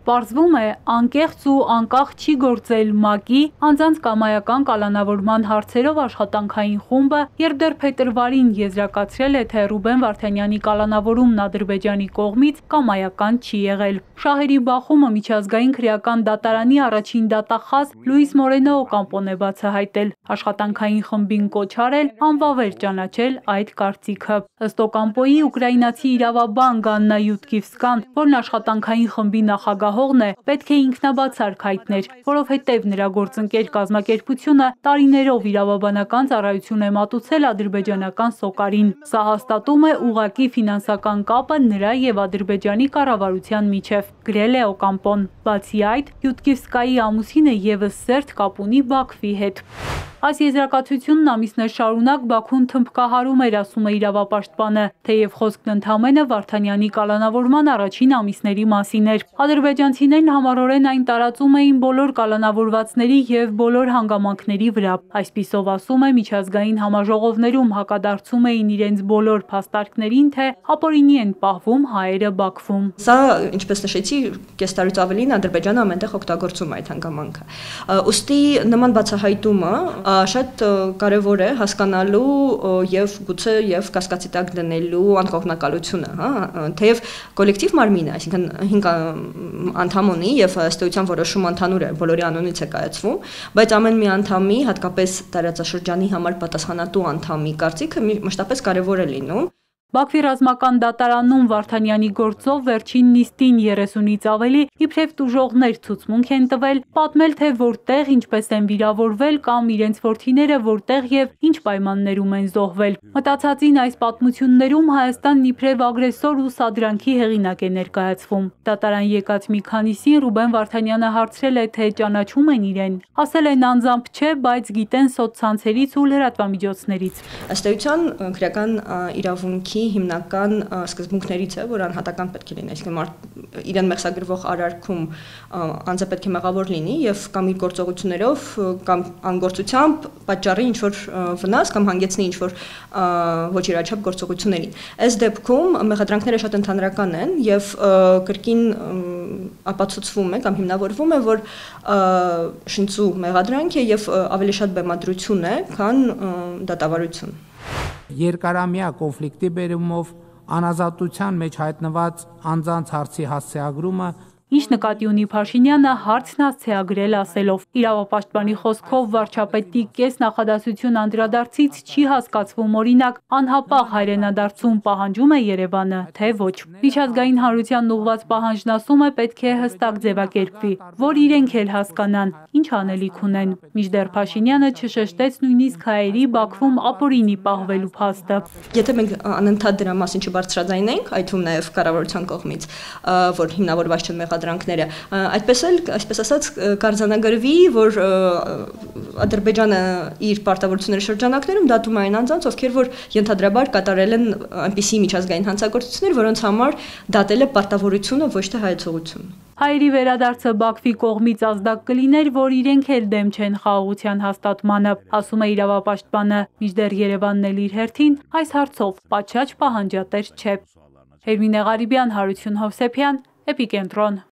Պարզվում է, անկեղծ ու անկախ չի գործել ՄԱԿ-ի անձանց կամայական կալանավորման հարցերով աշխատանքային խումբը, երբ դեռ փետրվարին եզրակացրել է, թե Ռուբեն Վարդանյանի կալանավորումն Ադրբեջանի կողմից կամայական չի եղել։ Շահերի բախումը միջազգային քրեական դատարանի առաջին դատախազ Լուիս Մորենո Օկամպոն է բացահայտել, աշխատանքային խմբին կոչ արել անվավեր ճանաչել այդ կարծիքը։ Ըստ Օկամպոյի, ուկրաինացի իրավաբան Գաննա Յուտկիվսկան, որն աշխատանքային խմբի նախագահողն է, պետք է ինքնաբացարկ հայտներ, որովհետև նրա գործընկեր կազմակերպությունը տարիներով իրավաբանական ծառայություն է մատուցել ադրբեջանական սոկարին։ Սա հաստատում է ուղղակի ֆինանսական կապը նրա և Ադրբեջանի կառավարության միջև, գրել է Օկամպոն։ Բացի այդ, Յուտկիվսկայի ամուսինը ևս սերտ կապ ունի Բաքվի հետ։ Այս եզրակացությունն ամիսներ շարունակ Բաքուն թմբկահարում էր, ասում է իրավապաշտպանը, թեև խոսքն ընդամենը Վարդանյանի կալանավորման առաջին ամիսների մասին էր։ Ադրբեջանցիներն համառորեն այն տարածում էին բոլոր կալանավորվածների և բոլոր հանգամանքների վրա։ Այսպիսով, ասում է, միջազգային համաժողովներում հակադարձում էին իրենց բոլոր փաստարկներին, թե ապօրինի են պահվում հայերը Բաքվում։ Սա, ինչպես նշեցի, կես տարուց ավելին Ադրբեջանը ամենտեղ օգտագործում է այդ հանգամանքը։ Ուստի նման բացահայտումը շատ կարևոր է հասկանալու եւ գուցե եւ կասկածի տակ դնելու անկողմնակալությունը, թեև կոլեկտիվ մարմինը, այսինքն 5 անդամ ունի եւ ըստ էության որոշումը ընդհանուր է, բոլորի անունից է կայացվում, բայց ամեն մի անդամի, հատկապես տարածաշրջանի համար պատասխանատու անդամի կարծիքը մշտապես կարևոր է լինում։ Բաքվի ռազմական դատարանում Վարդանյանի գործով վերջին նիստին 30-ից ավելի իբրև տուժողներ ցուցմունք են տվել, պատմել, թե որտեղ, ինչպես են վիրավորվել կամ իրենց որդիները որտեղ եւ ինչ պայմաններում են զոհվել։ Մտածածին այս պատմություններում Հայաստանն իբրև ագրեսոր ու սադրանքի հեղինակ է ներկայացվում։ Դատարան եկած մի քանիսին Ռուբեն Վարդանյանը հարցրել է, թե ճանաչում են իրեն։ Ասել են անձամբ չէ, բայց գիտեն սոցցանցերից ու լրատվամիջոցներից։ Ըստ էության քրեական իրավունքի հիմնական սկզբունքներից է, որ անհատական պետք է լինի, այսինքն իրեն մեղսագրվող արարքում անձը պետք է մեղավոր լինի եւ կամ իր գործողություններով կամ անգործությամբ պատճառի ինչ-որ վնաս կամ հանգեցնի ինչ-որ ոչ իրաչափ գործողություններին։ Այս դեպքում մեղադրանքները շատ ընդհանրական են եւ կրկին ապացուցվում է կամ հիմնավորվում է, որ շնչու մեղադրանք է եւ ավելի շատ բեմադրություն է, քան դատավարություն։ Երկարամյա կոնֆլիկտի բերումով անազատության մեջ հայտնված անձանց հարցի հասցեագրումը Ինչ նկատի ունի Փաշինյանը հարցն հասցեագրել ասելով. Իրավապաշտպանի խոսքով վարչապետի կես նախադասություն անդրադարձից չի հասկացվում օրինակ անհապաղ հայրենադարձում պահանջում է Երևանը, թե ոչ։ Միջազգային հանրությանն ուղղված պահանջն ասում է պետք է հստակ ձևակերպվի, որ իրենք էլ հասկանան, ինչ անելիք ունեն։ Մինչդեռ Փաշինյանը չշեշտեց նույնիսկ հայերի Բաքվում ապօրինի պահվելու փաստը։ Եթե մենք անընդհատ դրա մասին չբարձրաձայնենք, այդ թվում նաև կառավարության կողմից, որ հիմնավորված չեն մեղադրանքները, այդպես էլ, այսպես ասած, կարձանագրվի, որ Ադրբեջանը իր պարտավորությունների շրջանակներում դատում է այն անձանց, ովքեր որ ենթադրաբար կատարել են այնպիսի միջազգային հանցագործություններ, որոնց համար դատել է պարտավորությունը, ոչ թե հայեցողություն։ Հայերի վերադարձը Բաքվի կողմից ազդակ կլիներ, որ իրենք էլ դեմ չեն խաղաղության հաստատմանը, ասում է իրավապաշտպանը, մինչդեռ Երևանն էլ իր հերթին այս հարցով պատշաճ պահանջատեր չէ։ Հերմինե Ղարիբյան, Հարություն Հովսեփյան, Էպիկենտրոն։